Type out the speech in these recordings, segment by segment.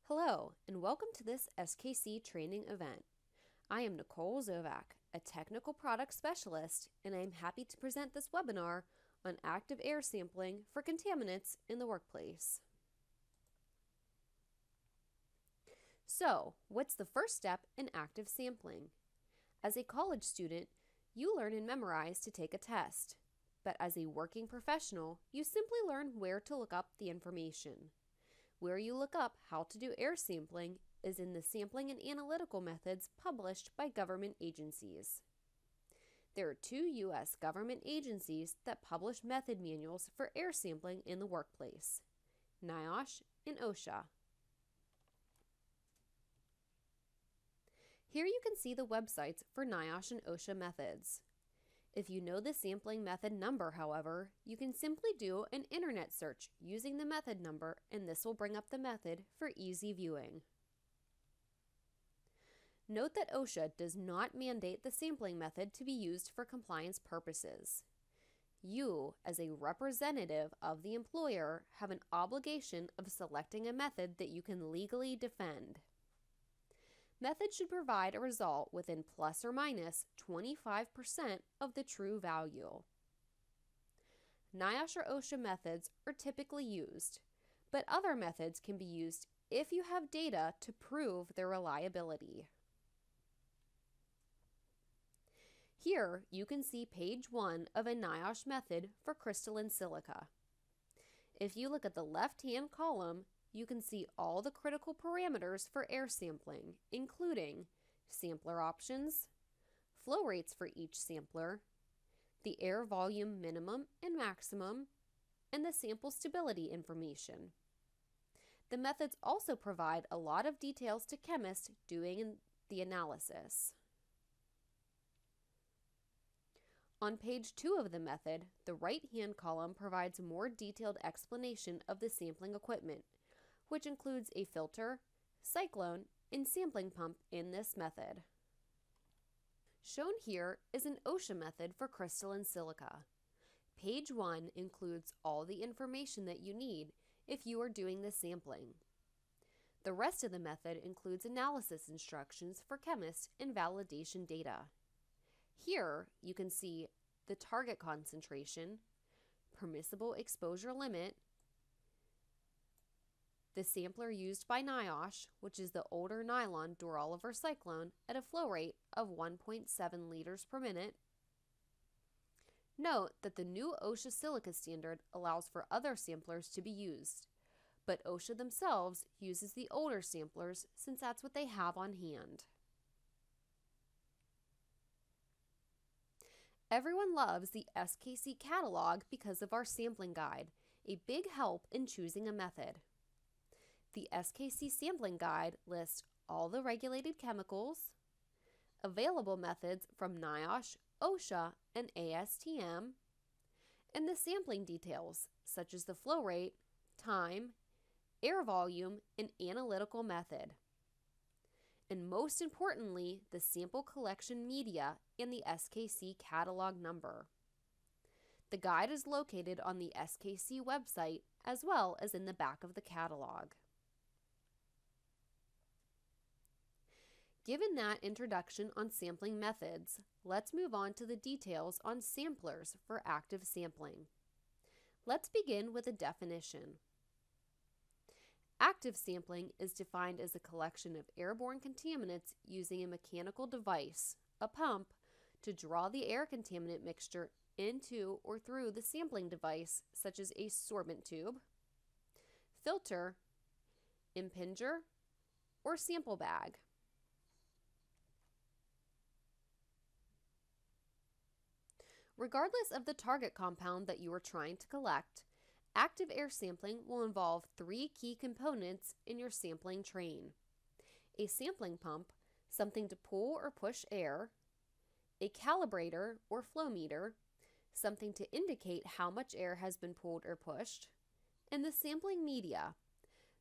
Hello, and welcome to this SKC training event. I am Nicole Zovac, a technical product specialist, and I am happy to present this webinar on active air sampling for contaminants in the workplace. So, what's the first step in active sampling? As a college student, you learn and memorize to take a test, but as a working professional, you simply learn where to look up the information. Where you look up how to do air sampling is in the sampling and analytical methods published by government agencies. There are 2 U.S. government agencies that publish method manuals for air sampling in the workplace: NIOSH and OSHA. Here you can see the websites for NIOSH and OSHA methods. If you know the sampling method number, however, you can simply do an internet search using the method number, and this will bring up the method for easy viewing. Note that OSHA does not mandate the sampling method to be used for compliance purposes. You, as a representative of the employer, have an obligation of selecting a method that you can legally defend. Methods should provide a result within plus or minus 25% of the true value. NIOSH or OSHA methods are typically used, but other methods can be used if you have data to prove their reliability. Here you can see page 1 of a NIOSH method for crystalline silica. If you look at the left-hand column, you can see all the critical parameters for air sampling, including sampler options, flow rates for each sampler, the air volume minimum and maximum, and the sample stability information. The methods also provide a lot of details to chemists doing the analysis. On page 2 of the method, the right-hand column provides a more detailed explanation of the sampling equipment, which includes a filter, cyclone, and sampling pump in this method. Shown here is an OSHA method for crystalline silica. Page 1 includes all the information that you need if you are doing the sampling. The rest of the method includes analysis instructions for chemists and validation data. Here you can see the target concentration, permissible exposure limit, the sampler used by NIOSH, which is the older nylon Duroliver cyclone at a flow rate of 1.7 liters per minute. Note that the new OSHA silica standard allows for other samplers to be used, but OSHA themselves uses the older samplers since that's what they have on hand. Everyone loves the SKC catalog because of our sampling guide, a big help in choosing a method. The SKC Sampling Guide lists all the regulated chemicals, available methods from NIOSH, OSHA, and ASTM, and the sampling details such as the flow rate, time, air volume, and analytical method. And most importantly, the sample collection media and the SKC catalog number. The guide is located on the SKC website as well as in the back of the catalog. Given that introduction on sampling methods, let's move on to the details on samplers for active sampling. Let's begin with a definition. Active sampling is defined as a collection of airborne contaminants using a mechanical device, a pump, to draw the air contaminant mixture into or through the sampling device, such as a sorbent tube, filter, impinger, or sample bag. Regardless of the target compound that you are trying to collect, active air sampling will involve 3 key components in your sampling train: a sampling pump, something to pull or push air; a calibrator or flow meter, something to indicate how much air has been pulled or pushed; and the sampling media,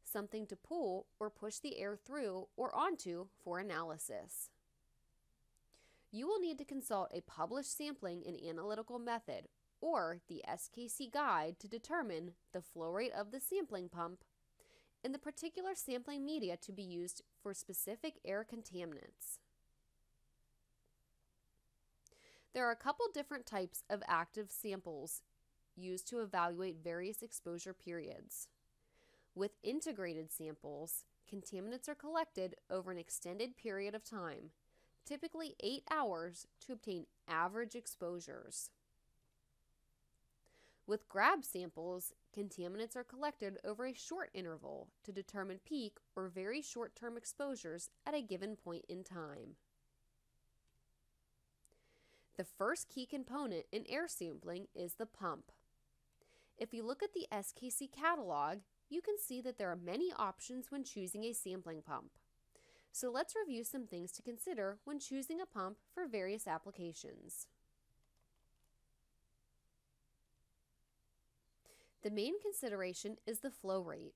something to pull or push the air through or onto for analysis. You will need to consult a published sampling and analytical method or the SKC guide to determine the flow rate of the sampling pump and the particular sampling media to be used for specific air contaminants. There are a couple different types of active samples used to evaluate various exposure periods. With integrated samples, contaminants are collected over an extended period of time, typically 8 hours, to obtain average exposures. With grab samples, contaminants are collected over a short interval to determine peak or very short-term exposures at a given point in time. The first key component in air sampling is the pump. If you look at the SKC catalog, you can see that there are many options when choosing a sampling pump. So let's review some things to consider when choosing a pump for various applications. The main consideration is the flow rate.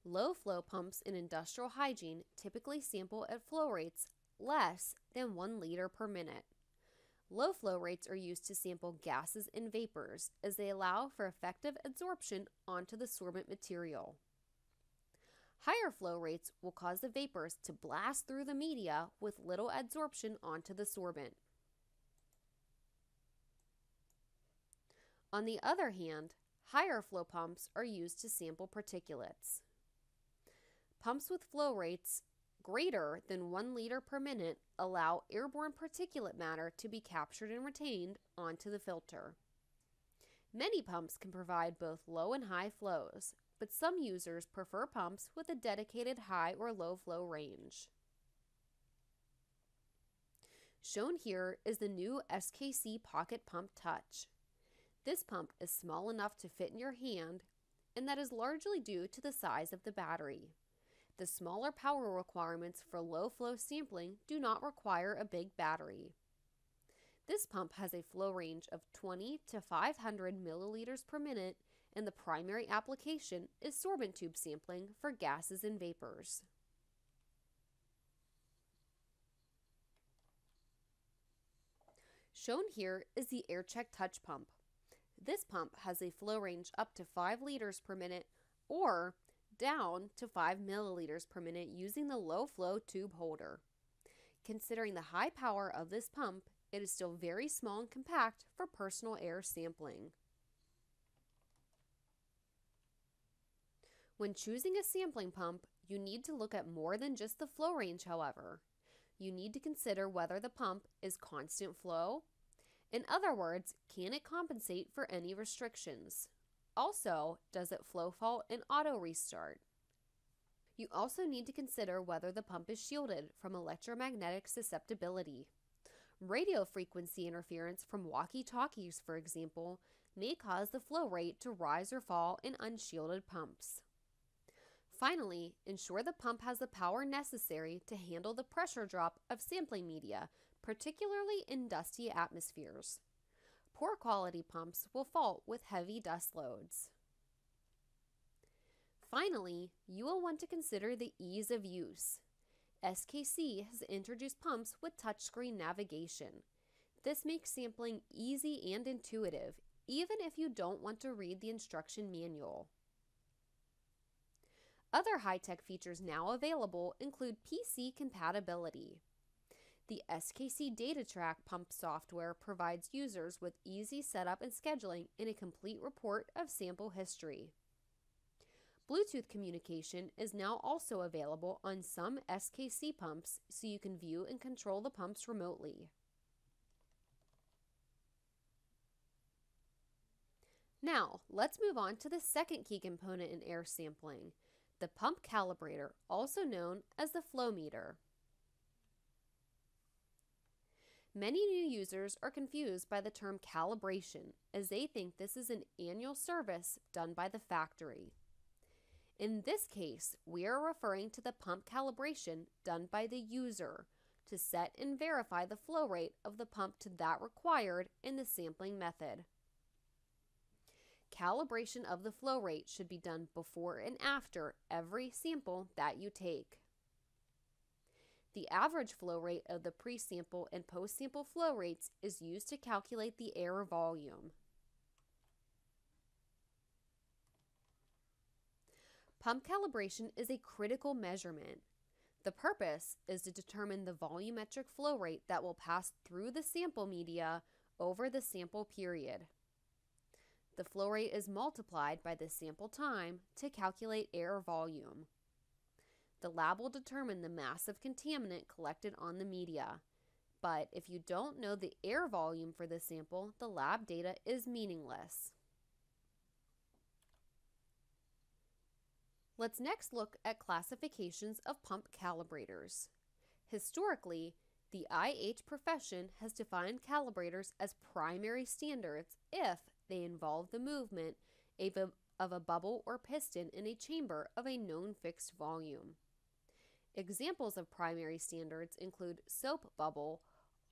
Low flow pumps in industrial hygiene typically sample at flow rates less than 1 liter per minute. Low flow rates are used to sample gases and vapors as they allow for effective absorption onto the sorbent material. Higher flow rates will cause the vapors to blast through the media with little adsorption onto the sorbent. On the other hand, higher flow pumps are used to sample particulates. Pumps with flow rates greater than 1 liter per minute allow airborne particulate matter to be captured and retained onto the filter. Many pumps can provide both low and high flows, but some users prefer pumps with a dedicated high or low flow range. Shown here is the new SKC Pocket Pump Touch. This pump is small enough to fit in your hand, and that is largely due to the size of the battery. The smaller power requirements for low flow sampling do not require a big battery. This pump has a flow range of 20 to 500 milliliters per minute, and the primary application is sorbent tube sampling for gases and vapors. Shown here is the CHEK-MATE touch pump. This pump has a flow range up to 5 liters per minute or down to 5 milliliters per minute using the low flow tube holder. Considering the high power of this pump, it is still very small and compact for personal air sampling. When choosing a sampling pump, you need to look at more than just the flow range, however. You need to consider whether the pump is constant flow. In other words, can it compensate for any restrictions? Also, does it flow fault and auto restart? You also need to consider whether the pump is shielded from electromagnetic susceptibility. Radio frequency interference from walkie-talkies, for example, may cause the flow rate to rise or fall in unshielded pumps. Finally, ensure the pump has the power necessary to handle the pressure drop of sampling media, particularly in dusty atmospheres. Poor quality pumps will fault with heavy dust loads. Finally, you will want to consider the ease of use. SKC has introduced pumps with touchscreen navigation. This makes sampling easy and intuitive, even if you don't want to read the instruction manual. Other high-tech features now available include PC compatibility. The SKC DataTrack pump software provides users with easy setup and scheduling and a complete report of sample history. Bluetooth communication is now also available on some SKC pumps, so you can view and control the pumps remotely. Now, let's move on to the second key component in air sampling, the pump calibrator, also known as the FLOWMETER. Many new users are confused by the term calibration, as they think this is an annual service done by the factory. In this case, we are referring to the pump calibration done by the user to set and verify the flow rate of the pump to that required in the sampling method. Calibration of the flow rate should be done before and after every sample that you take. The average flow rate of the pre-sample and post-sample flow rates is used to calculate the air volume. Pump calibration is a critical measurement. The purpose is to determine the volumetric flow rate that will pass through the sample media over the sample period. The flow rate is multiplied by the sample time to calculate air volume. The lab will determine the mass of contaminant collected on the media, but if you don't know the air volume for the sample, the lab data is meaningless. Let's next look at classifications of pump calibrators. Historically, the IH profession has defined calibrators as primary standards if they involve the movement of a bubble or piston in a chamber of a known fixed volume. Examples of primary standards include soap bubble,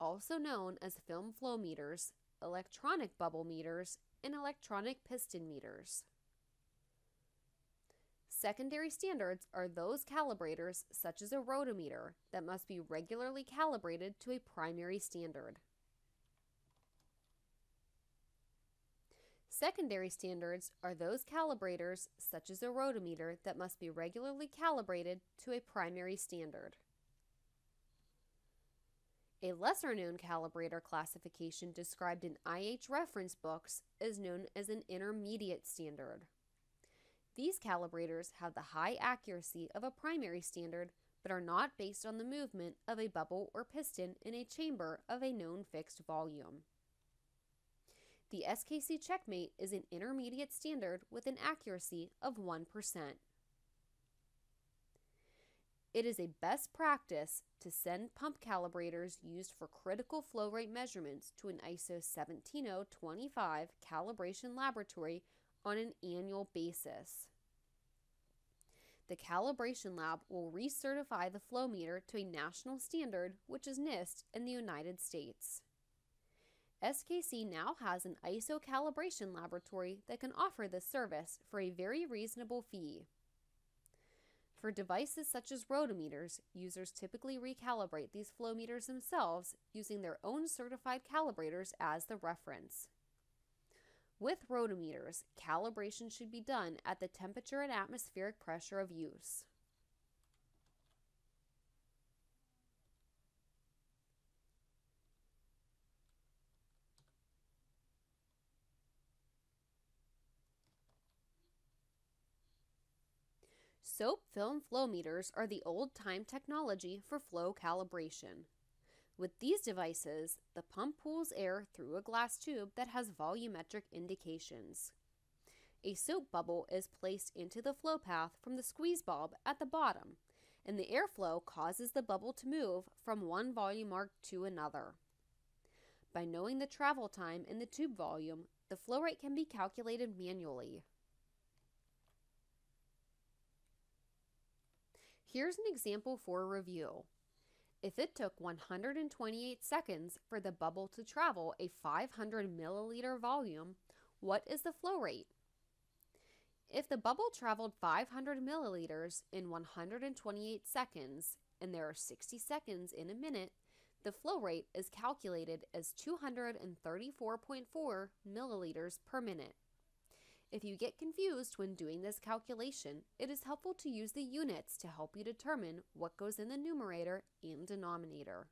also known as film flow meters, electronic bubble meters, and electronic piston meters. Secondary standards are those calibrators, such as a rotometer, that must be regularly calibrated to a primary standard. Secondary standards are those calibrators, such as a rotometer, that must be regularly calibrated to a primary standard. A lesser-known calibrator classification described in IH reference books is known as an intermediate standard. These calibrators have the high accuracy of a primary standard, but are not based on the movement of a bubble or piston in a chamber of a known fixed volume. The SKC CHEK-MATE is an intermediate standard with an accuracy of 1%. It is a best practice to send pump calibrators used for critical flow rate measurements to an ISO 17025 calibration laboratory on an annual basis. The calibration lab will recertify the flow meter to a national standard, which is NIST in the United States. SKC now has an ISO calibration laboratory that can offer this service for a very reasonable fee. For devices such as rotometers, users typically recalibrate these flow meters themselves using their own certified calibrators as the reference. With rotometers, calibration should be done at the temperature and atmospheric pressure of use. Soap film flow meters are the old-time technology for flow calibration. With these devices, the pump pulls air through a glass tube that has volumetric indications. A soap bubble is placed into the flow path from the squeeze bulb at the bottom, and the airflow causes the bubble to move from one volume mark to another. By knowing the travel time and the tube volume, the flow rate can be calculated manually. Here's an example for review. If it took 128 seconds for the bubble to travel a 500 milliliter volume, what is the flow rate? If the bubble traveled 500 milliliters in 128 seconds, and there are 60 seconds in a minute, the flow rate is calculated as 234.4 milliliters per minute. If you get confused when doing this calculation, it is helpful to use the units to help you determine what goes in the numerator and denominator.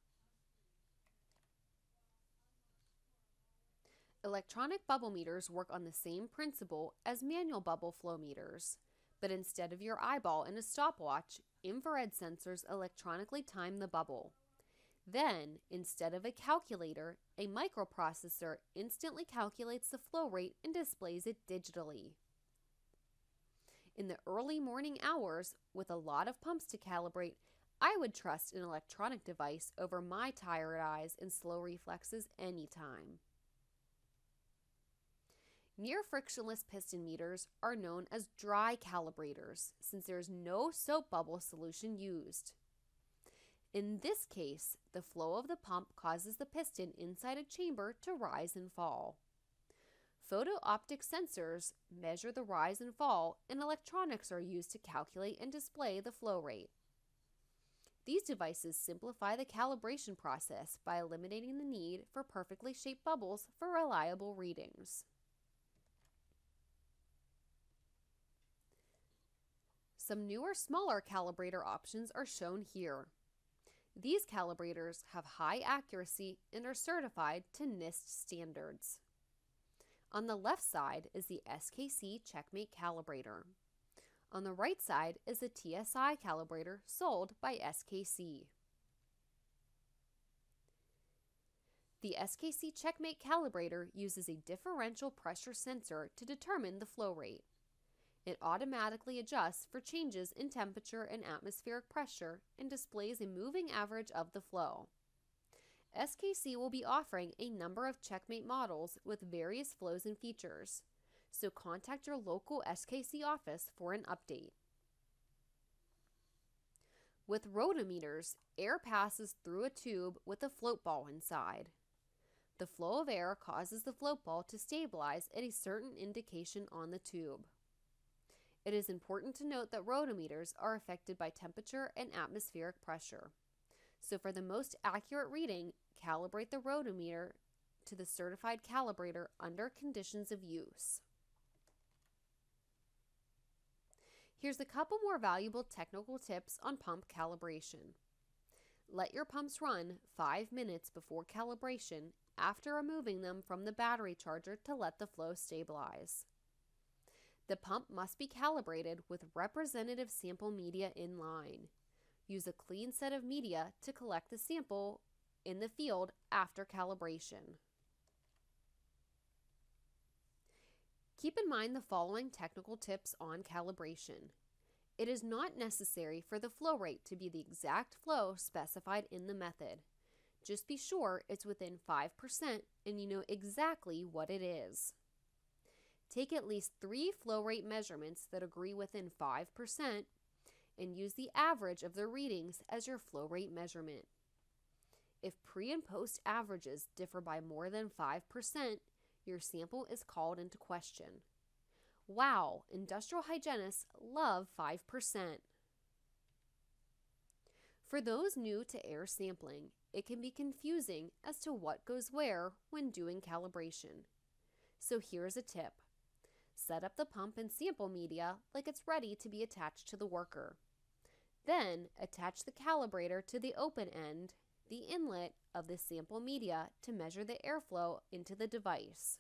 Electronic bubble meters work on the same principle as manual bubble flow meters, but instead of your eyeball and a stopwatch, infrared sensors electronically time the bubble. Then, instead of a calculator, a microprocessor instantly calculates the flow rate and displays it digitally. In the early morning hours, with a lot of pumps to calibrate, I would trust an electronic device over my tired eyes and slow reflexes anytime. Near-frictionless piston meters are known as dry calibrators since there is no soap bubble solution used. In this case, the flow of the pump causes the piston inside a chamber to rise and fall. Photo-optic sensors measure the rise and fall, and electronics are used to calculate and display the flow rate. These devices simplify the calibration process by eliminating the need for perfectly shaped bubbles for reliable readings. Some newer, smaller calibrator options are shown here. These calibrators have high accuracy and are certified to NIST standards. On the left side is the SKC CHEK-MATE calibrator. On the right side is the TSI calibrator sold by SKC. The SKC CHEK-MATE calibrator uses a differential pressure sensor to determine the flow rate. It automatically adjusts for changes in temperature and atmospheric pressure and displays a moving average of the flow. SKC will be offering a number of CHEK-MATE models with various flows and features, so contact your local SKC office for an update. With rotometers, air passes through a tube with a float ball inside. The flow of air causes the float ball to stabilize at a certain indication on the tube. It is important to note that rotometers are affected by temperature and atmospheric pressure. So for the most accurate reading, calibrate the rotometer to the certified calibrator under conditions of use. Here's a couple more valuable technical tips on pump calibration. Let your pumps run 5 minutes before calibration after removing them from the battery charger to let the flow stabilize. The pump must be calibrated with representative sample media in line. Use a clean set of media to collect the sample in the field after calibration. Keep in mind the following technical tips on calibration. It is not necessary for the flow rate to be the exact flow specified in the method. Just be sure it's within 5% and you know exactly what it is. Take at least 3 flow rate measurements that agree within 5% and use the average of the readings as your flow rate measurement. If pre and post averages differ by more than 5%, your sample is called into question. Wow, industrial hygienists love 5%. For those new to air sampling, it can be confusing as to what goes where when doing calibration. So here's a tip. Set up the pump and sample media like it's ready to be attached to the worker. Then attach the calibrator to the open end, the inlet of the sample media, to measure the airflow into the device.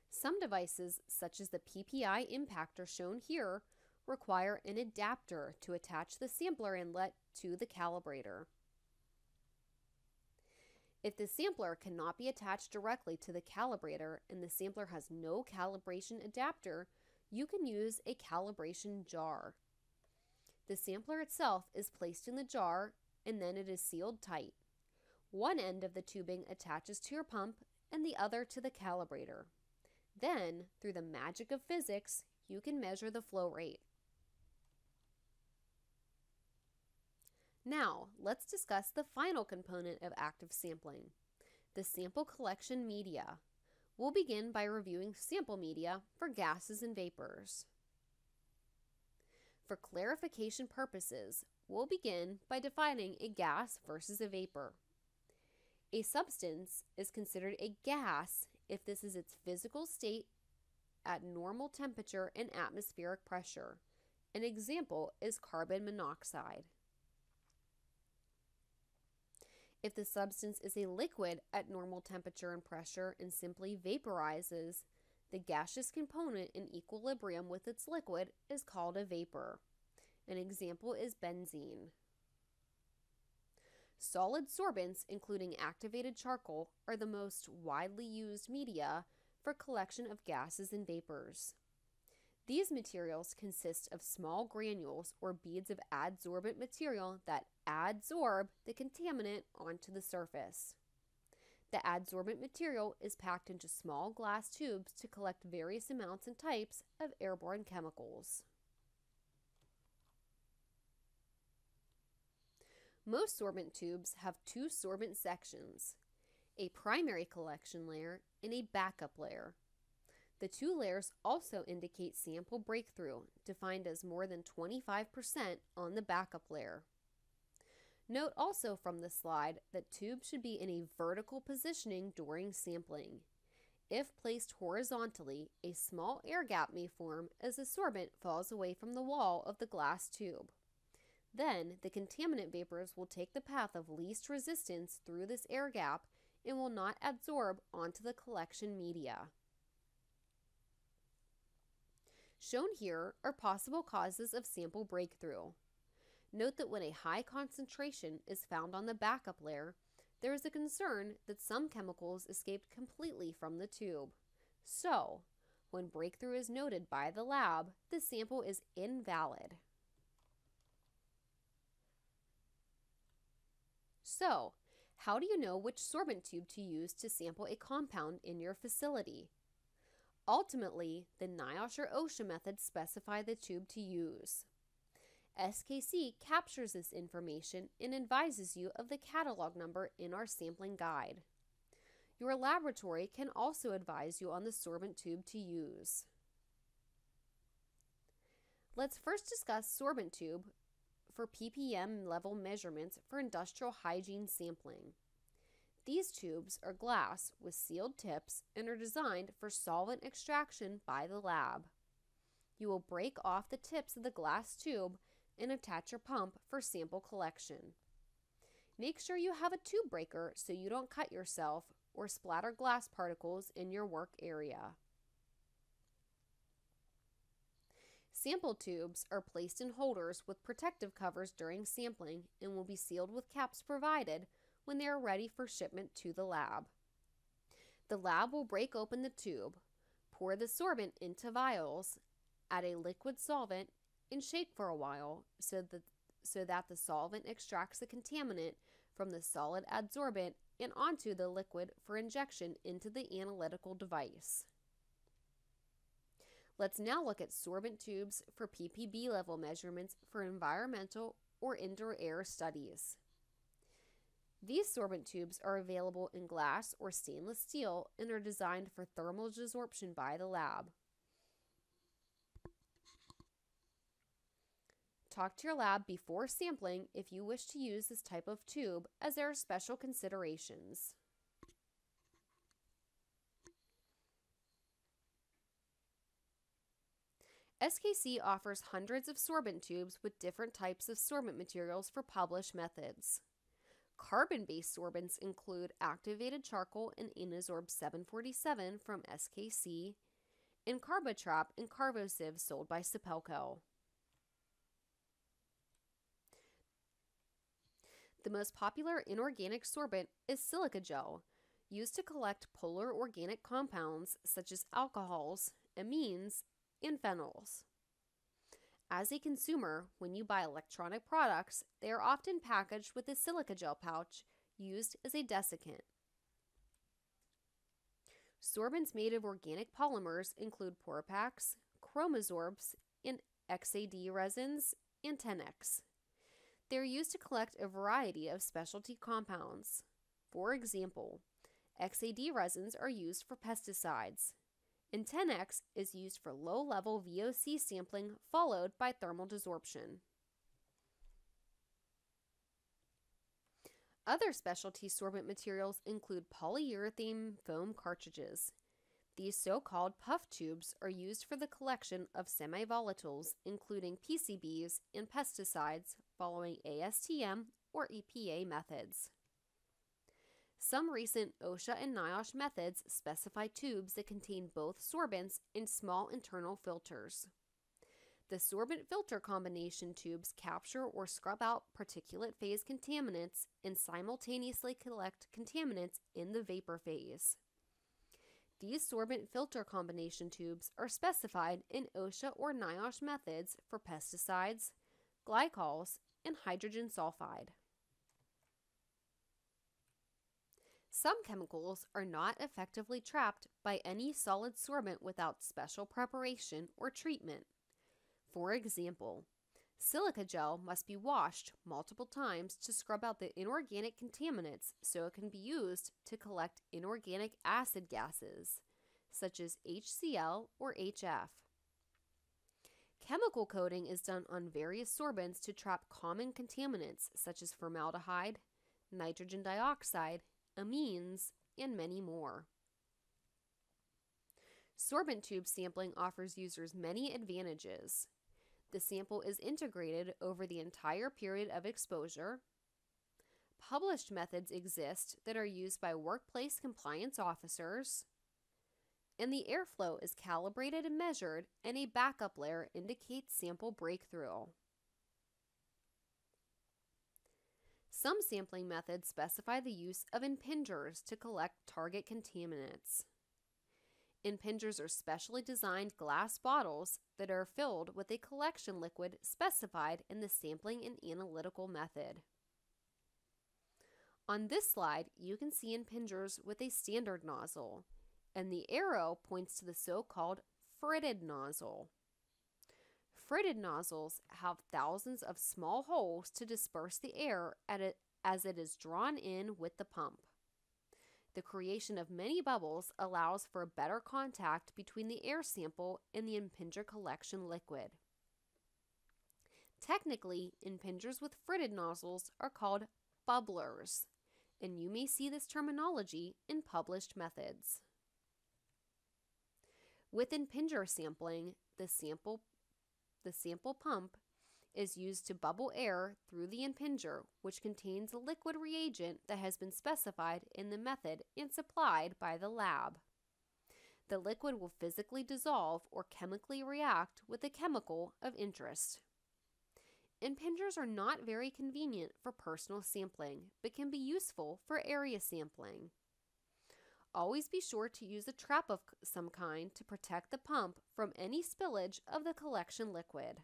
Some devices, such as the PPI impactor shown here, require an adapter to attach the sampler inlet to the calibrator. If the sampler cannot be attached directly to the calibrator and the sampler has no calibration adapter, you can use a calibration jar. The sampler itself is placed in the jar and then it is sealed tight. One end of the tubing attaches to your pump and the other to the calibrator. Then, through the magic of physics, you can measure the flow rate. Now, let's discuss the final component of active sampling, the sample collection media. We'll begin by reviewing sample media for gases and vapors. For clarification purposes, we'll begin by defining a gas versus a vapor. A substance is considered a gas if this is its physical state at normal temperature and atmospheric pressure. An example is carbon monoxide. If the substance is a liquid at normal temperature and pressure and simply vaporizes, the gaseous component in equilibrium with its liquid is called a vapor. An example is benzene. Solid sorbents, including activated charcoal, are the most widely used media for collection of gases and vapors. These materials consist of small granules or beads of adsorbent material that adsorb the contaminant onto the surface. The adsorbent material is packed into small glass tubes to collect various amounts and types of airborne chemicals. Most sorbent tubes have 2 sorbent sections, a primary collection layer and a backup layer. The 2 layers also indicate sample breakthrough, defined as more than 25% on the backup layer. Note also from the slide that tubes should be in a vertical positioning during sampling. If placed horizontally, a small air gap may form as the sorbent falls away from the wall of the glass tube. Then, the contaminant vapors will take the path of least resistance through this air gap and will not adsorb onto the collection media. Shown here are possible causes of sample breakthrough. Note that when a high concentration is found on the backup layer, there is a concern that some chemicals escaped completely from the tube. So, when breakthrough is noted by the lab, the sample is invalid. So, how do you know which sorbent tube to use to sample a compound in your facility? Ultimately, the NIOSH or OSHA methods specify the tube to use. SKC captures this information and advises you of the catalog number in our sampling guide. Your laboratory can also advise you on the sorbent tube to use. Let's first discuss sorbent tube for ppm level measurements for industrial hygiene sampling. These tubes are glass with sealed tips and are designed for solvent extraction by the lab. You will break off the tips of the glass tube and attach your pump for sample collection. Make sure you have a tube breaker so you don't cut yourself or splatter glass particles in your work area. Sample tubes are placed in holders with protective covers during sampling and will be sealed with caps provided when they are ready for shipment to the lab. The lab will break open the tube, pour the sorbent into vials, add a liquid solvent, and shake for a while so that the solvent extracts the contaminant from the solid adsorbent and onto the liquid for injection into the analytical device. Let's now look at sorbent tubes for ppb level measurements for environmental or indoor air studies. These sorbent tubes are available in glass or stainless steel and are designed for thermal desorption by the lab. Talk to your lab before sampling if you wish to use this type of tube, as there are special considerations. SKC offers hundreds of sorbent tubes with different types of sorbent materials for published methods. Carbon-based sorbents include activated charcoal and Inosorb 747 from SKC, and Carbotrap and Carbosieve sold by Sapelco. The most popular inorganic sorbent is silica gel, used to collect polar organic compounds such as alcohols, amines, and phenols. As a consumer, when you buy electronic products, they are often packaged with a silica gel pouch used as a desiccant. Sorbents made of organic polymers include Porpax, Chromosorbs, and XAD resins, and Tenex. They are used to collect a variety of specialty compounds. For example, XAD resins are used for pesticides, and Tenex is used for low-level VOC sampling followed by thermal desorption. Other specialty sorbent materials include polyurethane foam cartridges. These so-called puff tubes are used for the collection of semi-volatiles, including PCBs and pesticides, following ASTM or EPA methods. Some recent OSHA and NIOSH methods specify tubes that contain both sorbents and small internal filters. The sorbent filter combination tubes capture or scrub out particulate phase contaminants and simultaneously collect contaminants in the vapor phase. These sorbent filter combination tubes are specified in OSHA or NIOSH methods for pesticides, glycols, and hydrogen sulfide. Some chemicals are not effectively trapped by any solid sorbent without special preparation or treatment. For example, silica gel must be washed multiple times to scrub out the inorganic contaminants so it can be used to collect inorganic acid gases, such as HCl or HF. Chemical coating is done on various sorbents to trap common contaminants such as formaldehyde, nitrogen dioxide, amines, and many more. Sorbent tube sampling offers users many advantages. The sample is integrated over the entire period of exposure. Published methods exist that are used by workplace compliance officers. And the airflow is calibrated and measured, and a backup layer indicates sample breakthrough. Some sampling methods specify the use of impingers to collect target contaminants. Impingers are specially designed glass bottles that are filled with a collection liquid specified in the sampling and analytical method. On this slide, you can see impingers with a standard nozzle, and the arrow points to the so-called fritted nozzle. Fritted nozzles have thousands of small holes to disperse the air as it is drawn in with the pump. The creation of many bubbles allows for better contact between the air sample and the impinger collection liquid. Technically, impingers with fritted nozzles are called bubblers, and you may see this terminology in published methods. With impinger sampling, the sample pump is used to bubble air through the impinger, which contains a liquid reagent that has been specified in the method and supplied by the lab. The liquid will physically dissolve or chemically react with a chemical of interest. Impingers are not very convenient for personal sampling, but can be useful for area sampling. Always be sure to use a trap of some kind to protect the pump from any spillage of the collection liquid.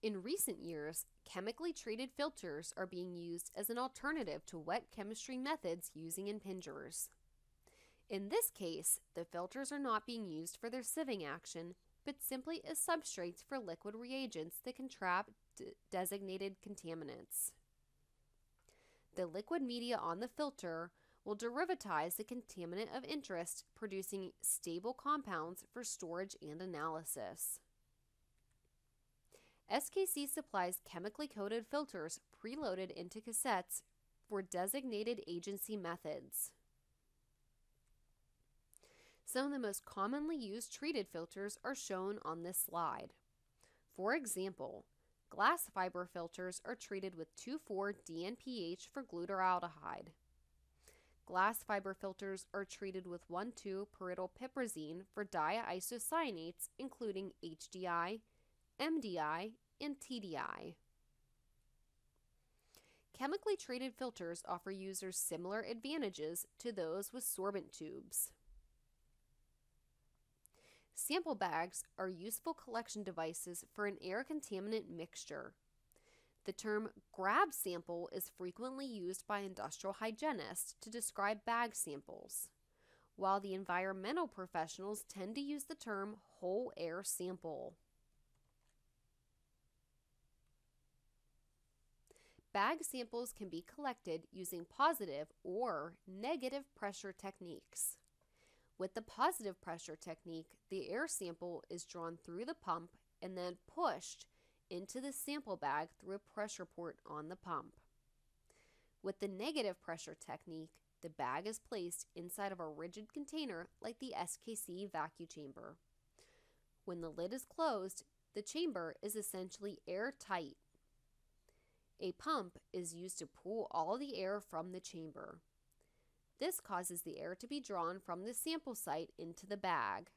In recent years, chemically treated filters are being used as an alternative to wet chemistry methods using impingers. In this case, the filters are not being used for their sieving action, but simply as substrates for liquid reagents that can trap designated contaminants. The liquid media on the filter will derivatize the contaminant of interest, producing stable compounds for storage and analysis. SKC supplies chemically coated filters preloaded into cassettes for designated agency methods. Some of the most commonly used treated filters are shown on this slide. For example, glass fiber filters are treated with 2,4-DNPH for glutaraldehyde. Glass fiber filters are treated with 1,2-pyridylpiperazine for diisocyanates, including HDI, MDI, and TDI. Chemically treated filters offer users similar advantages to those with sorbent tubes. Sample bags are useful collection devices for an air contaminant mixture. The term grab sample is frequently used by industrial hygienists to describe bag samples, while the environmental professionals tend to use the term whole air sample. Bag samples can be collected using positive or negative pressure techniques. With the positive pressure technique, the air sample is drawn through the pump and then pushed into the sample bag through a pressure port on the pump. With the negative pressure technique, the bag is placed inside of a rigid container like the SKC vacuum chamber. When the lid is closed, the chamber is essentially airtight. A pump is used to pull all the air from the chamber. This causes the air to be drawn from the sample site into the bag.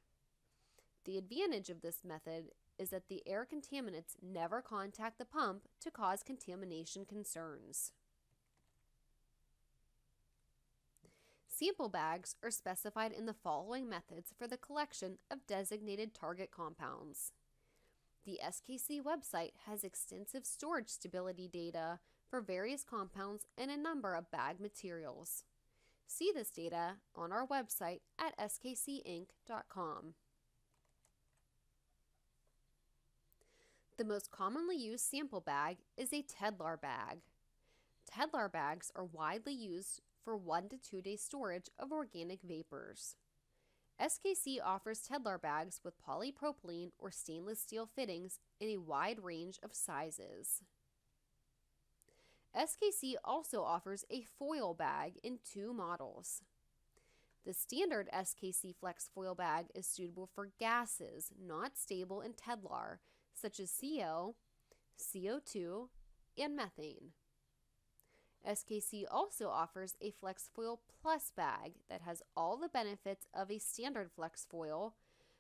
The advantage of this method is that the air contaminants never contact the pump to cause contamination concerns. Sample bags are specified in the following methods for the collection of designated target compounds. The SKC website has extensive storage stability data for various compounds and a number of bag materials. See this data on our website at skcinc.com. The most commonly used sample bag is a Tedlar bag. Tedlar bags are widely used for 1 to 2 day storage of organic vapors. SKC offers Tedlar bags with polypropylene or stainless steel fittings in a wide range of sizes. SKC also offers a foil bag in 2 models. The standard SKC Flex foil bag is suitable for gases not stable in Tedlar, such as CO, CO2, and methane. SKC also offers a Flex Foil Plus bag that has all the benefits of a standard Flex Foil,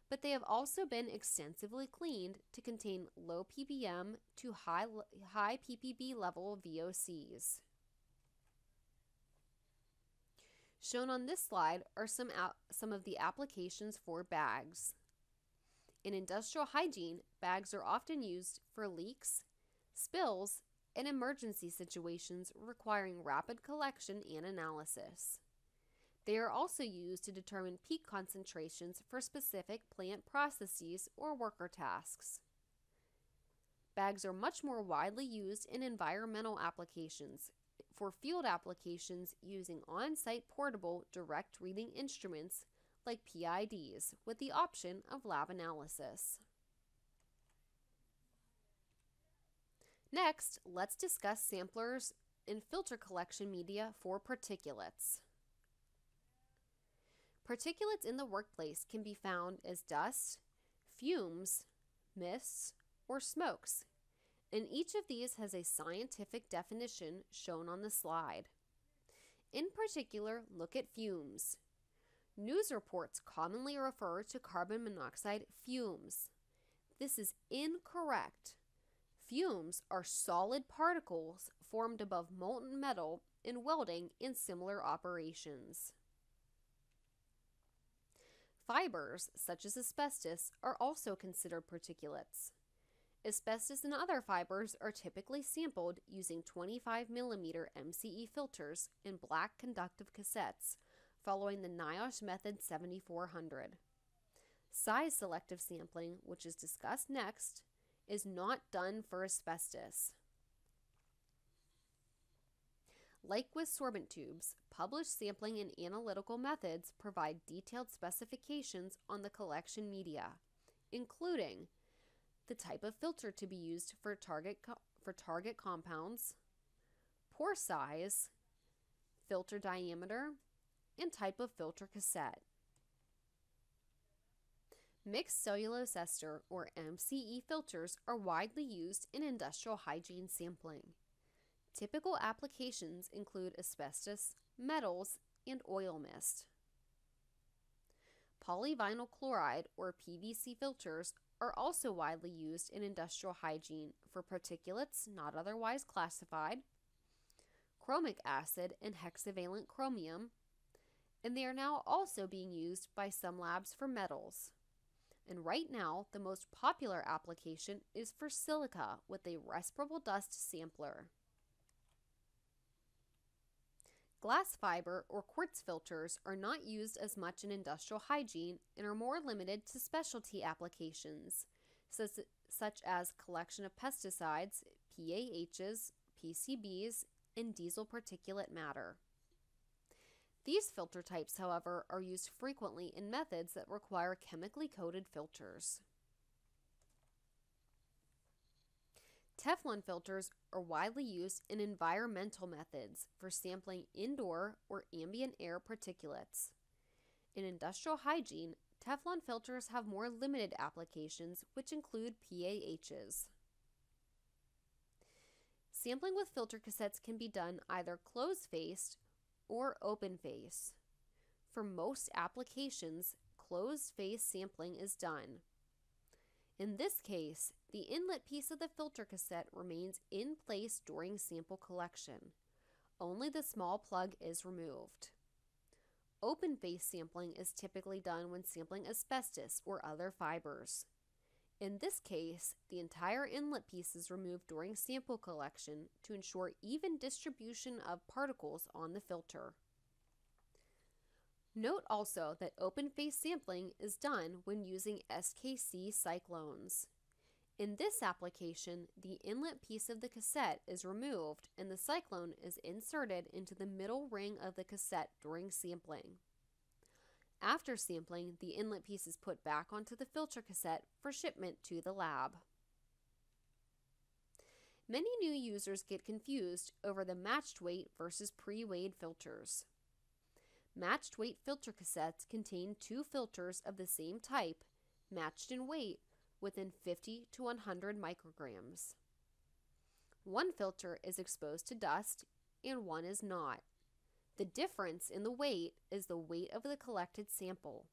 but they have also been extensively cleaned to contain low ppm to high ppb level VOCs. Shown on this slide are some of the applications for bags. In industrial hygiene, bags are often used for leaks, spills, and emergency situations requiring rapid collection and analysis. They are also used to determine peak concentrations for specific plant processes or worker tasks. Bags are much more widely used in environmental applications, for field applications using on-site portable direct reading instruments like PIDs with the option of lab analysis. Next, let's discuss samplers and filter collection media for particulates. Particulates in the workplace can be found as dust, fumes, mists, or smokes, and each of these has a scientific definition shown on the slide. In particular, look at fumes. News reports commonly refer to carbon monoxide fumes. This is incorrect. Fumes are solid particles formed above molten metal in welding and similar operations. Fibers, such as asbestos, are also considered particulates. Asbestos and other fibers are typically sampled using 25 mm MCE filters in black conductive cassettes, following the NIOSH method 7400. Size selective sampling, which is discussed next, is not done for asbestos. Like with sorbent tubes, published sampling and analytical methods provide detailed specifications on the collection media, including the type of filter to be used for target compounds, pore size, filter diameter, and type of filter cassette. Mixed cellulose ester, or MCE filters, are widely used in industrial hygiene sampling. Typical applications include asbestos, metals, and oil mist. Polyvinyl chloride, or PVC filters, are also widely used in industrial hygiene for particulates not otherwise classified, chromic acid and hexavalent chromium, and they are now also being used by some labs for metals. And right now, the most popular application is for silica with a respirable dust sampler. Glass fiber or quartz filters are not used as much in industrial hygiene and are more limited to specialty applications, such as collection of pesticides, PAHs, PCBs, and diesel particulate matter. These filter types, however, are used frequently in methods that require chemically coated filters. Teflon filters are widely used in environmental methods for sampling indoor or ambient air particulates. In industrial hygiene, Teflon filters have more limited applications, which include PAHs. Sampling with filter cassettes can be done either closed-faced or open-face. For most applications, closed-face sampling is done. In this case, the inlet piece of the filter cassette remains in place during sample collection. Only the small plug is removed. Open-face sampling is typically done when sampling asbestos or other fibers. In this case, the entire inlet piece is removed during sample collection to ensure even distribution of particles on the filter. Note also that open-face sampling is done when using SKC cyclones. In this application, the inlet piece of the cassette is removed and the cyclone is inserted into the middle ring of the cassette during sampling. After sampling, the inlet piece is put back onto the filter cassette for shipment to the lab. Many new users get confused over the matched weight versus pre-weighed filters. Matched weight filter cassettes contain 2 filters of the same type, matched in weight, within 50 to 100 micrograms. One filter is exposed to dust and one is not. The difference in the weight is the weight of the collected sample.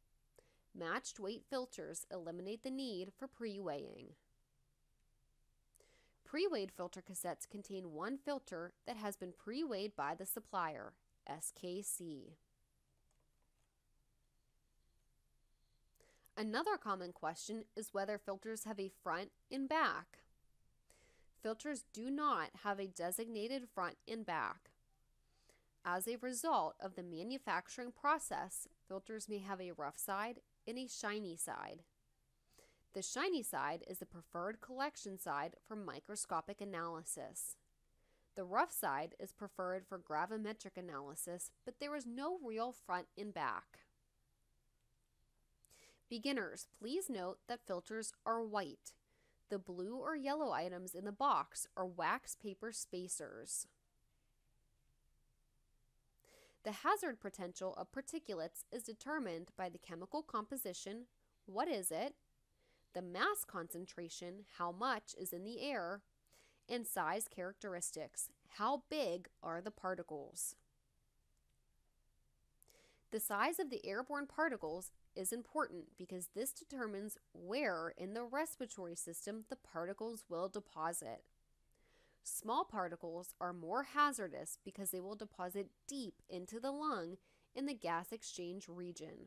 Matched weight filters eliminate the need for pre-weighing. Pre-weighed filter cassettes contain one filter that has been pre-weighed by the supplier, SKC. Another common question is whether filters have a front and back. Filters do not have a designated front and back. As a result of the manufacturing process, filters may have a rough side and a shiny side. The shiny side is the preferred collection side for microscopic analysis. The rough side is preferred for gravimetric analysis, but there is no real front and back. Beginners, please note that filters are white. The blue or yellow items in the box are wax paper spacers. The hazard potential of particulates is determined by the chemical composition, what is it, the mass concentration, how much is in the air, and size characteristics, how big are the particles. The size of the airborne particles is important because this determines where in the respiratory system the particles will deposit. Small particles are more hazardous because they will deposit deep into the lung in the gas exchange region.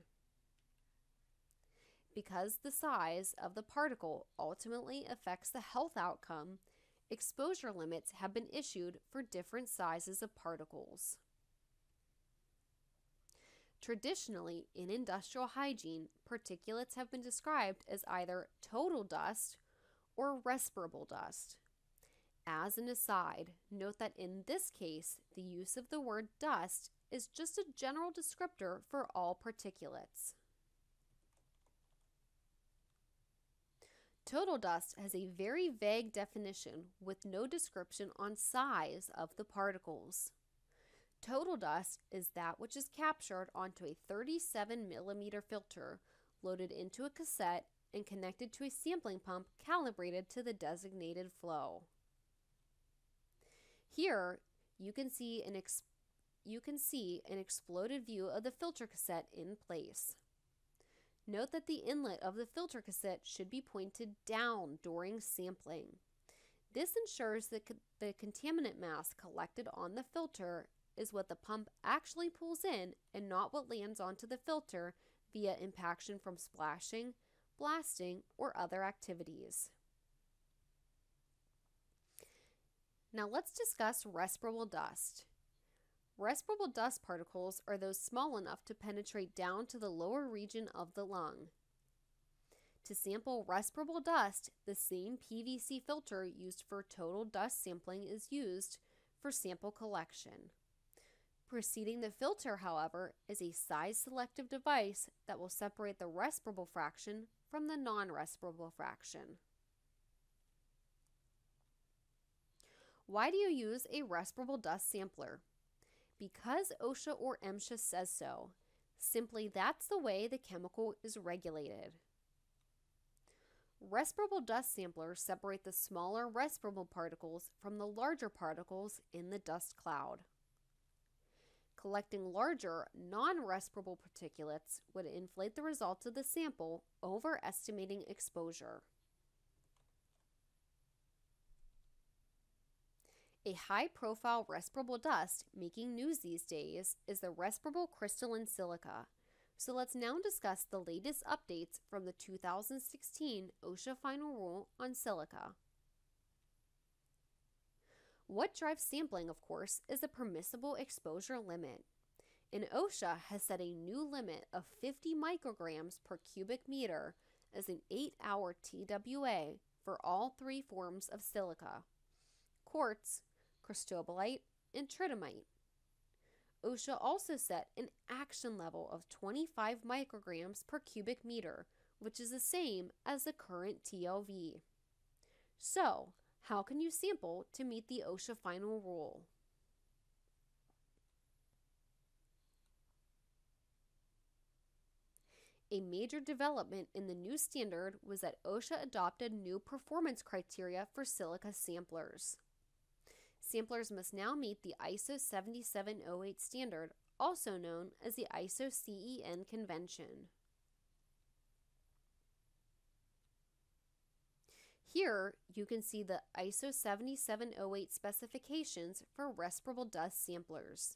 Because the size of the particle ultimately affects the health outcome, exposure limits have been issued for different sizes of particles. Traditionally, in industrial hygiene, particulates have been described as either total dust or respirable dust. As an aside, note that in this case, the use of the word dust is just a general descriptor for all particulates. Total dust has a very vague definition with no description on size of the particles. Total dust is that which is captured onto a 37 millimeter filter loaded into a cassette and connected to a sampling pump calibrated to the designated flow. Here, you can see an exploded view of the filter cassette in place. Note that the inlet of the filter cassette should be pointed down during sampling. This ensures that the contaminant mass collected on the filter is what the pump actually pulls in and not what lands onto the filter via impaction from splashing, blasting, or other activities. Now let's discuss respirable dust. Respirable dust particles are those small enough to penetrate down to the lower region of the lung. To sample respirable dust, the same PVC filter used for total dust sampling is used for sample collection. Preceding the filter, however, is a size-selective device that will separate the respirable fraction from the non-respirable fraction. Why do you use a respirable dust sampler? Because OSHA or MSHA says so. Simply, that's the way the chemical is regulated. Respirable dust samplers separate the smaller respirable particles from the larger particles in the dust cloud. Collecting larger, non-respirable particulates would inflate the results of the sample, overestimating exposure. A high-profile respirable dust making news these days is the respirable crystalline silica. So let's now discuss the latest updates from the 2016 OSHA Final Rule on silica. What drives sampling, of course, is the permissible exposure limit. And OSHA has set a new limit of 50 micrograms per cubic meter as an 8-hour TWA for all 3 forms of silica: quartz, cristobalite, and tritomite. OSHA also set an action level of 25 micrograms per cubic meter, which is the same as the current TLV. So, how can you sample to meet the OSHA final rule? A major development in the new standard was that OSHA adopted new performance criteria for silica samplers. Samplers must now meet the ISO 7708 standard, also known as the ISO CEN convention. Here, you can see the ISO 7708 specifications for respirable dust samplers.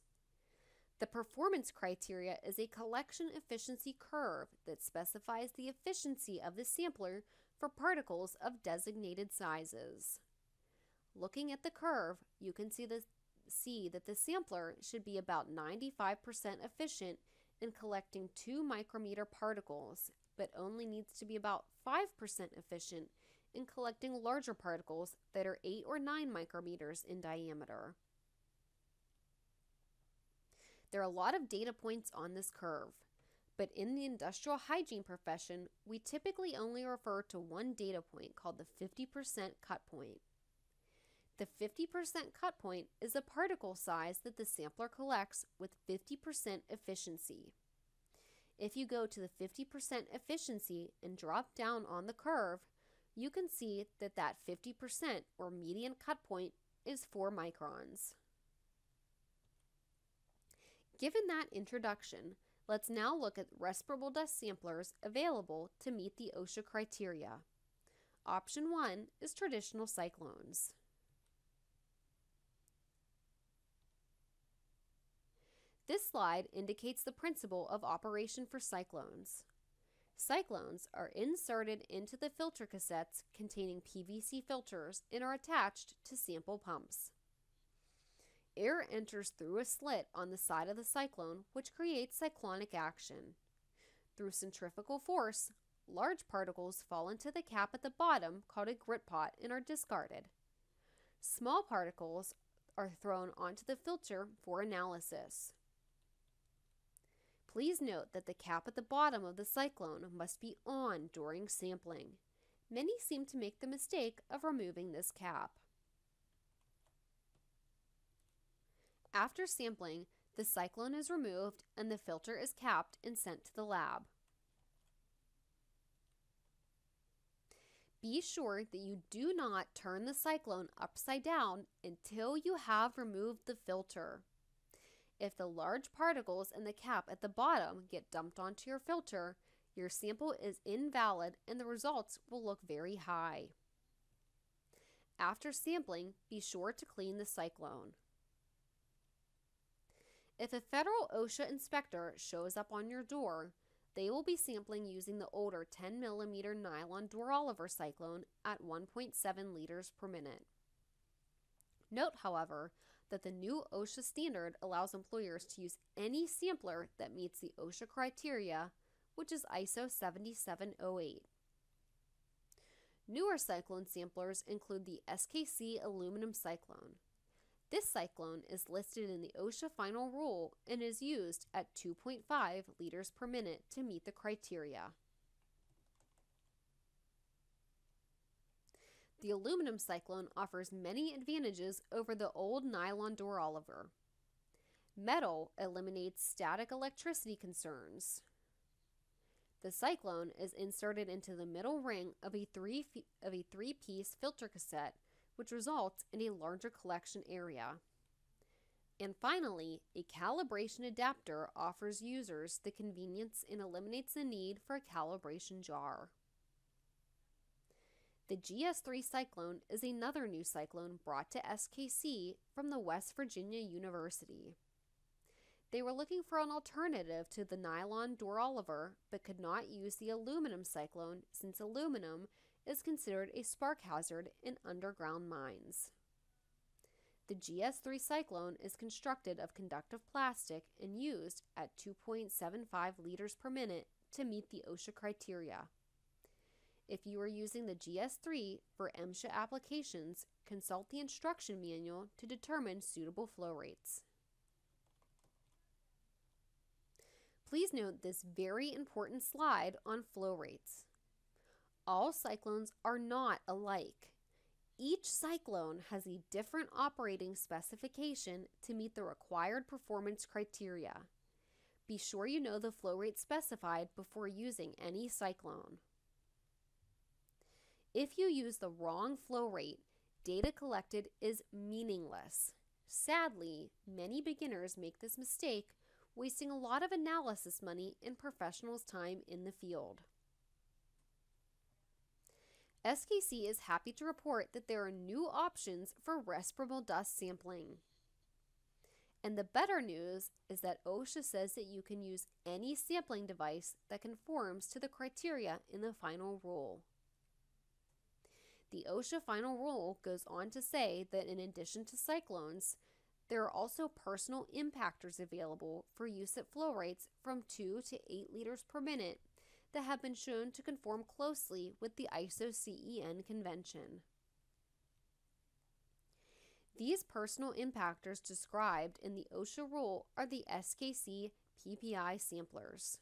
The performance criteria is a collection efficiency curve that specifies the efficiency of the sampler for particles of designated sizes. Looking at the curve, you can see that the sampler should be about 95% efficient in collecting 2 micrometer particles, but only needs to be about 5% efficient in collecting larger particles that are 8 or 9 micrometers in diameter. There are a lot of data points on this curve, but in the industrial hygiene profession, we typically only refer to one data point called the 50% cut point. The 50% cut point is the particle size that the sampler collects with 50% efficiency. If you go to the 50% efficiency and drop down on the curve, you can see that 50% or median cut point is 4 microns. Given that introduction, let's now look at respirable dust samplers available to meet the OSHA criteria. Option 1 is traditional cyclones. This slide indicates the principle of operation for cyclones. Cyclones are inserted into the filter cassettes containing PVC filters and are attached to sample pumps. Air enters through a slit on the side of the cyclone, which creates cyclonic action. Through centrifugal force, large particles fall into the cap at the bottom, called a grit pot, and are discarded. Small particles are thrown onto the filter for analysis. Please note that the cap at the bottom of the cyclone must be on during sampling. Many seem to make the mistake of removing this cap. After sampling, the cyclone is removed and the filter is capped and sent to the lab. Be sure that you do not turn the cyclone upside down until you have removed the filter. If the large particles in the cap at the bottom get dumped onto your filter, your sample is invalid and the results will look very high. After sampling, be sure to clean the cyclone. If a federal OSHA inspector shows up on your door, they will be sampling using the older 10 mm nylon Door-Oliver cyclone at 1.7 liters per minute. Note, however, that the new OSHA standard allows employers to use any sampler that meets the OSHA criteria, which is ISO 7708. Newer cyclone samplers include the SKC aluminum cyclone. This cyclone is listed in the OSHA final rule and is used at 2.5 liters per minute to meet the criteria. The aluminum cyclone offers many advantages over the old nylon Door-Oliver. Metal eliminates static electricity concerns. The cyclone is inserted into the middle ring of a three-piece filter cassette, which results in a larger collection area. And finally, a calibration adapter offers users the convenience and eliminates the need for a calibration jar. The GS3 cyclone is another new cyclone brought to SKC from the West Virginia University. They were looking for an alternative to the nylon Door-Oliver, but could not use the aluminum cyclone since aluminum is considered a spark hazard in underground mines. The GS3 cyclone is constructed of conductive plastic and used at 2.75 liters per minute to meet the OSHA criteria. If you are using the GS3 for MSHA applications, consult the instruction manual to determine suitable flow rates. Please note this very important slide on flow rates. All cyclones are not alike. Each cyclone has a different operating specification to meet the required performance criteria. Be sure you know the flow rate specified before using any cyclone. If you use the wrong flow rate, data collected is meaningless. Sadly, many beginners make this mistake, wasting a lot of analysis money and professionals' time in the field. SKC is happy to report that there are new options for respirable dust sampling. And the better news is that OSHA says that you can use any sampling device that conforms to the criteria in the final rule. The OSHA final rule goes on to say that in addition to cyclones, there are also personal impactors available for use at flow rates from 2 to 8 liters per minute that have been shown to conform closely with the ISO-CEN convention. These personal impactors described in the OSHA rule are the SKC PPI samplers.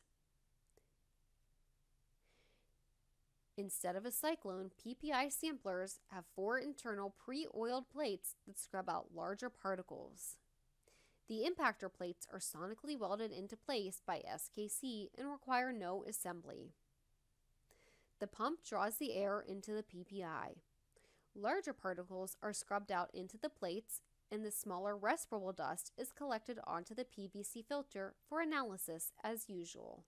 Instead of a cyclone, PPI samplers have 4 internal pre-oiled plates that scrub out larger particles. The impactor plates are sonically welded into place by SKC and require no assembly. The pump draws the air into the PPI. Larger particles are scrubbed out into the plates, and the smaller respirable dust is collected onto the PVC filter for analysis as usual.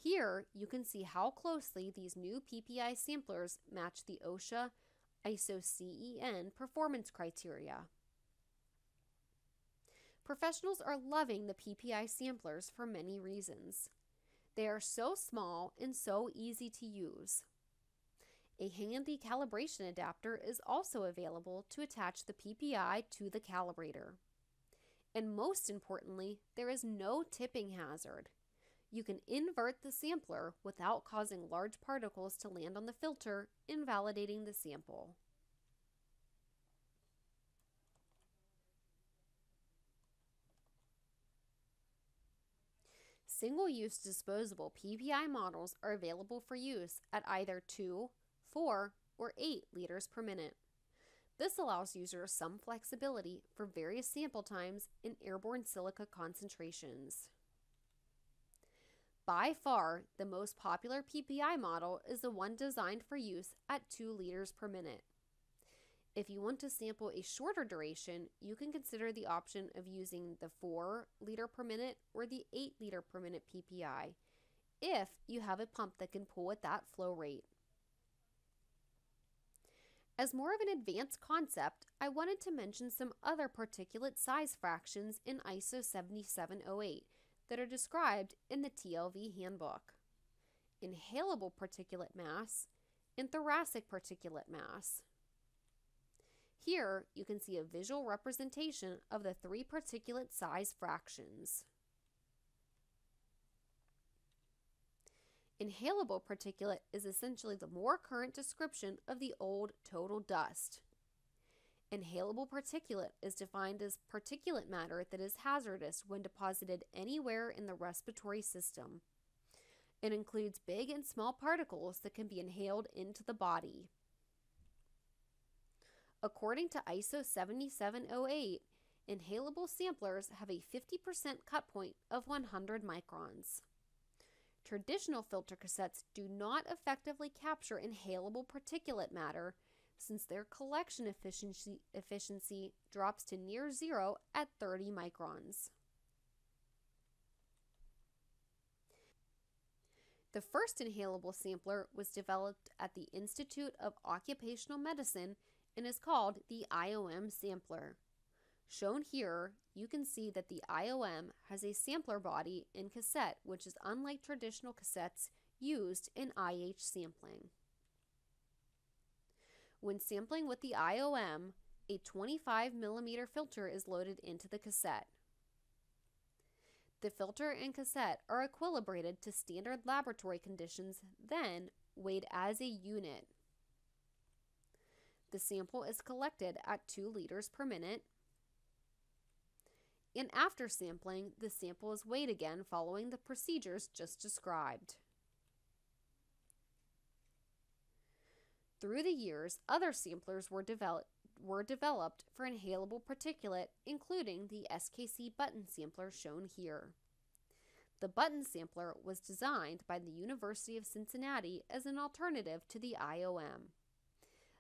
Here, you can see how closely these new PPI samplers match the OSHA ISO-CEN performance criteria. Professionals are loving the PPI samplers for many reasons. They are so small and so easy to use. A handy calibration adapter is also available to attach the PPI to the calibrator. And most importantly, there is no tipping hazard. You can invert the sampler without causing large particles to land on the filter, invalidating the sample. Single-use disposable PPI models are available for use at either 2, 4, or 8 liters per minute. This allows users some flexibility for various sample times and airborne silica concentrations. By far, the most popular PPI model is the one designed for use at 2 liters per minute. If you want to sample a shorter duration, you can consider the option of using the 4 liter per minute or the 8 liter per minute PPI, if you have a pump that can pull at that flow rate. As more of an advanced concept, I wanted to mention some other particulate size fractions in ISO 7708 that are described in the TLV handbook: inhalable particulate mass and thoracic particulate mass. Here, you can see a visual representation of the 3 particulate size fractions. Inhalable particulate is essentially the more current description of the old total dust. Inhalable particulate is defined as particulate matter that is hazardous when deposited anywhere in the respiratory system. It includes big and small particles that can be inhaled into the body. According to ISO 7708, inhalable samplers have a 50% cut point of 100 microns. Traditional filter cassettes do not effectively capture inhalable particulate matter since their collection efficiency drops to near zero at 30 microns. The first inhalable sampler was developed at the Institute of Occupational Medicine and is called the IOM sampler. Shown here, you can see that the IOM has a sampler body in cassette, which is unlike traditional cassettes used in IH sampling. When sampling with the IOM, a 25 millimeter filter is loaded into the cassette. The filter and cassette are equilibrated to standard laboratory conditions, then weighed as a unit. The sample is collected at 2 liters per minute, and after sampling, the sample is weighed again following the procedures just described. Through the years, other samplers were developed were developed for inhalable particulate, including the SKC button sampler shown here. The button sampler was designed by the University of Cincinnati as an alternative to the IOM.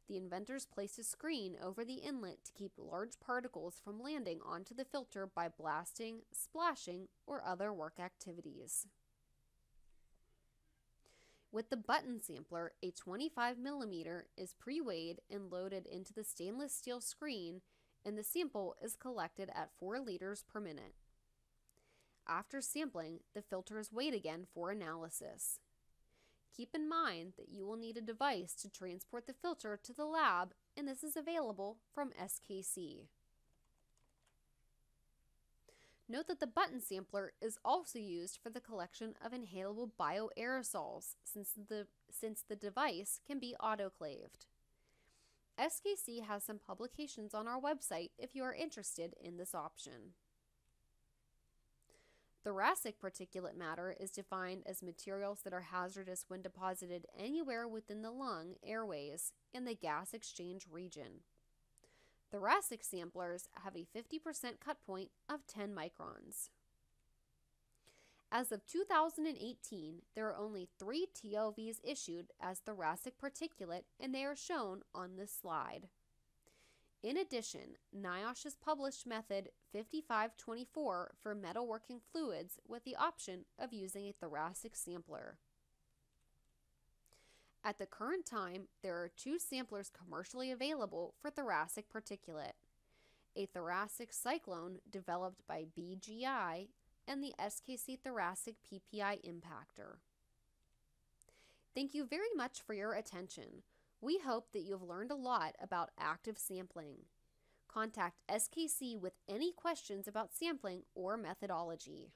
The inventors placed a screen over the inlet to keep large particles from landing onto the filter by blasting, splashing, or other work activities. With the button sampler, a 25 mm is pre-weighed and loaded into the stainless steel screen, and the sample is collected at 4 liters per minute. After sampling, the filter is weighed again for analysis. Keep in mind that you will need a device to transport the filter to the lab, and this is available from SKC. Note that the button sampler is also used for the collection of inhalable bioaerosols, since the device can be autoclaved. SKC has some publications on our website if you are interested in this option. Thoracic particulate matter is defined as materials that are hazardous when deposited anywhere within the lung airways in the gas exchange region. Thoracic samplers have a 50% cut point of 10 microns. As of 2018, there are only 3 TOVs issued as thoracic particulate, and they are shown on this slide. In addition, NIOSH has published method 5524 for metalworking fluids with the option of using a thoracic sampler. At the current time, there are 2 samplers commercially available for thoracic particulate: a thoracic cyclone developed by BGI and the SKC thoracic PPI impactor. Thank you very much for your attention. We hope that you have learned a lot about active sampling. Contact SKC with any questions about sampling or methodology.